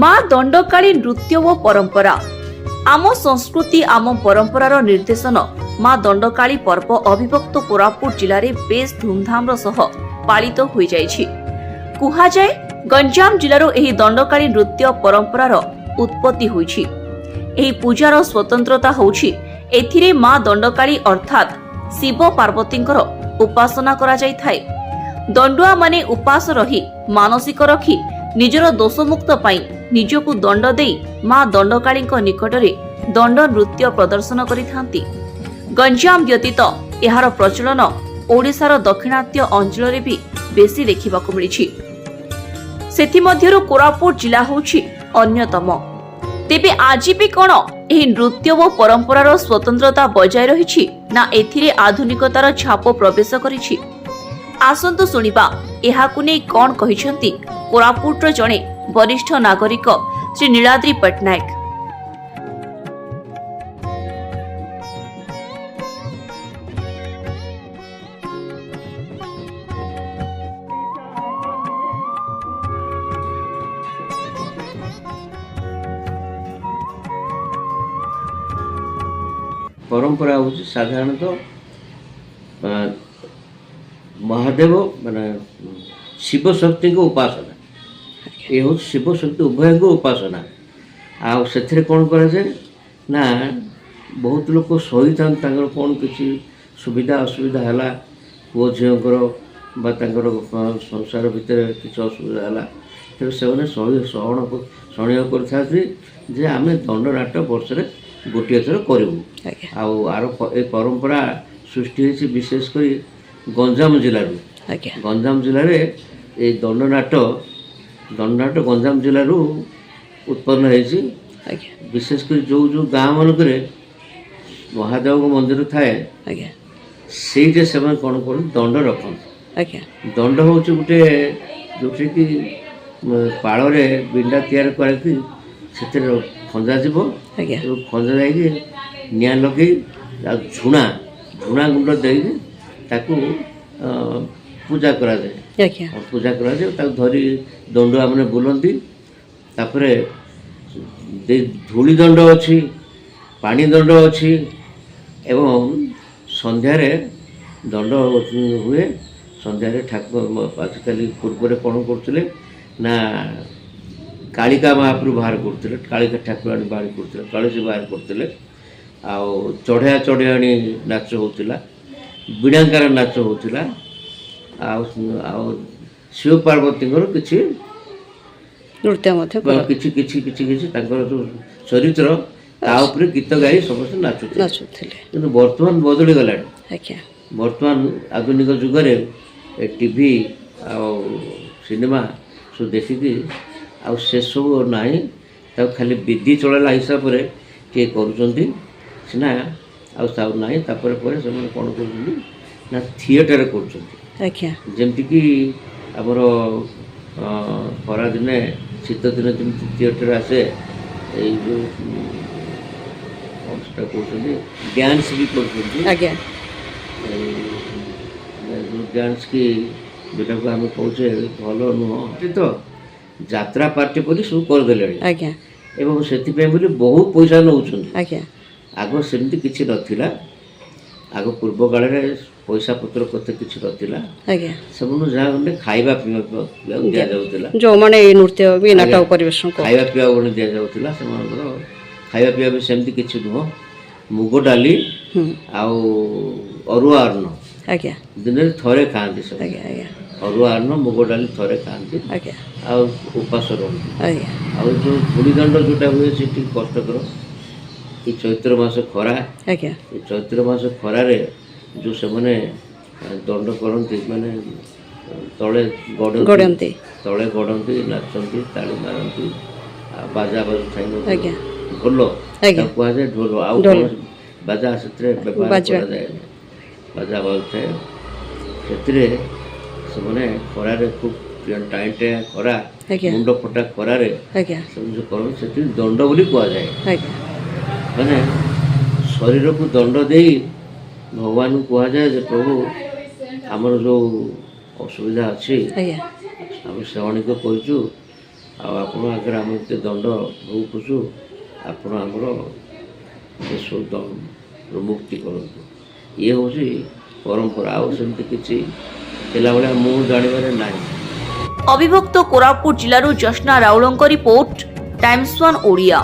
ମା ଦଣ୍ଡକାଳୀ ନୃତ୍ୟ ଓ ପରମ୍ପରା। ଆମ ସଂସ୍କୃତି ଆମ ପରମ୍ପରାର ନିର୍ଦ୍ଦେଶନ ମା ଦଣ୍ଡକାଳୀ ପର୍ବ ଅବିଭକ୍ତ କୋରାପୁଟ ଜିଲ୍ଲାରେ ବେଶ ଧୁମଧାମର ସହ ପାଳିତ ହୋଇଯାଇଛି। କୁହାଯାଏ ଗଞ୍ଜାମ ଜିଲ୍ଲାରୁ ଏହି ଦଣ୍ଡକାଳୀ ନୃତ୍ୟ ପରମ୍ପରାର ଉତ୍ପତ୍ତି ହୋଇଛି। ଏହି ପୂଜାର ସ୍ୱତନ୍ତ୍ରତା ହେଉଛି ଏଥିରେ ମା ଦଣ୍ଡକାଳୀ ଅର୍ଥାତ୍ ଶିବ ପାର୍ବତୀଙ୍କର ଉପାସନା କରାଯାଇଥାଏ। ଦଣ୍ଡୁଆ ମାନେ ଉପାସ ରହି ମାନସିକ ରଖି ନିଜର ଦୋଷମୁକ୍ତ ପାଇଁ ନିଜକୁ ଦଣ୍ଡ ଦେଇ ମା ଦଣ୍ଡକାଳୀଙ୍କ ନିକଟରେ ଦଣ୍ଡ ନୃତ୍ୟ ପ୍ରଦର୍ଶନ କରିଥାନ୍ତି। ଗଞ୍ଜାମ ବ୍ୟତୀତ ଏହାର ପ୍ରଚଳନ ଓଡ଼ିଶାର ଦକ୍ଷିଣାତ୍ୟ ଅଞ୍ଚଳରେ ବି ବେଶୀ ଦେଖିବାକୁ ମିଳିଛି। ସେଥିମଧ୍ୟରୁ କୋରାପୁଟ ଜିଲ୍ଲା ହେଉଛି ଅନ୍ୟତମ। ତେବେ ଆଜି ବି କ'ଣ ଏହି ନୃତ୍ୟ ଓ ପରମ୍ପରାର ସ୍ୱତନ୍ତ୍ରତା ବଜାୟ ରହିଛି ନା ଏଥିରେ ଆଧୁନିକତାର ଛାପ ପ୍ରବେଶ କରିଛି? ଆସନ୍ତୁ ଶୁଣିବା ଏହାକୁ ନେଇ କ'ଣ କହିଛନ୍ତି କୋରାପୁଟର ଜଣେ ବରିଷ୍ଠ ନାଗରିକ ଶ୍ରୀ ନୀଳାଦ୍ରି ପଟ୍ଟନାୟକ। परंपरा हूँ साधारणतः महादेव माने शिव शक्ति को उपासना ये हूँ शिव शक्ति उभय को उपासना आथिर कौन कराए ना बहुत लोग सही था कौन किसी सुविधा असुविधा है पुओ झीकर संसार भितर किसी असुविधा है फिर से सहन कर आम दंडनाट वर्ष गोटे थर करूँ आर परंपरा सृष्टि विशेषकर गंजाम जिलूर गंजाम जिले ये दंडनाट गंजाम जिलूर उत्पन्न होती विशेषकर जो जो गाँ मानक महादेव मंदिर थाए से कौन कर दंड रखते दंड हूँ गोटे जो कि पाड़ बिंडा तैयार करके खंजा जीव खंजा जाकि निआ लगे झुणा झुणा गुंड दे पूजा करा जाए पूजा करा जाए धरी दंडुआ मैंने बुलती धूली दंड अच्छी पानी दंड अच्छी एवं संध्यार दंड हुए संध्यार ठाकुर आजिकल पूर्व कौन करते ना कालिका महाप्रभु बाहर करते कालिका ठाकुराणी बाहर करते कलसी बाहर करते चढ़िया चढ़ियाणी नाच होता बीणाकार नाच होता शिव पार्वती किसी नृत्य किसी किसी किसी किसी जो चरित्र ताऊपर गीत गाई समस्त नाचुले कि बर्तमान बदली गला बर्तमान आधुनिक जुगरे टीवी सिनेमा सब देखिकी से सब ना खाली विधि चलला हिसाब से किए करना ना से कौन कर थिएटर करमती आमर खरा दिने शीत दिन जमी थिएटर आसे जो डांस भी कर डांस की जोटा को आम कहे भल नुह तो यात्रा पार्टी पर सब करदे एवं से बहुत पैसा नौ आग सेमती किसी नाला आग पूर्व काल पैसा पत्र कत किसी नाला से जहाँ खाଇବା ପିଇବା दिया जाउतिला जो माने नृत्य भी नाटक परिवेशन खाଇବା पिया दिया जाउतिला से खाଇବା पिया भी सेमती किसी नुह मुग डाली अरुआ अन्न दिन थरे खाती सब अरुआ अन्न मुग डाली थरे खाती उपास रही जो धूलीदंड जोटा हुए से कष्टकर ये चैत्र मास खरा चैत्र मास खरार जो से दंड करती माने तले गड़ती तले गड़ती नाचती ताली मारती बाजा बाजू ढोल कहुए ढोल आउ बाजा से व्यवहार कराए बाजा बाजुए से खरार खूब टाइम टाइम खरा मुंड फटा खरार जो कर दंड बोली कहुए माने शरीर को दंड दे भगवान को कहुए प्रभु आमर जो असुविधा अच्छी आम श्रवणी को कहचु ଆଉ ଆପଣ ଆଗରେ ଆମେ ଏତେ ଦଣ୍ଡ ଭୋଗୁଛୁ, ଆପଣ ଆମର ଏସବୁ ଦଣ୍ଡରୁ ମୁକ୍ତି କରନ୍ତୁ। ଇଏ ହେଉଛି ପରମ୍ପରା, ଆଉ ସେମିତି କିଛି ଥିଲା ଭଳିଆ ମୁଁ ଜାଣିବାରେ ନାହିଁ। ଅବିଭକ୍ତ କୋରାପୁଟ ଜିଲ୍ଲାରୁ ଜସ୍ନା ରାଉଳଙ୍କ ରିପୋର୍ଟ, ଟାଇମ୍ସ ୱାନ୍ ଓଡ଼ିଆ।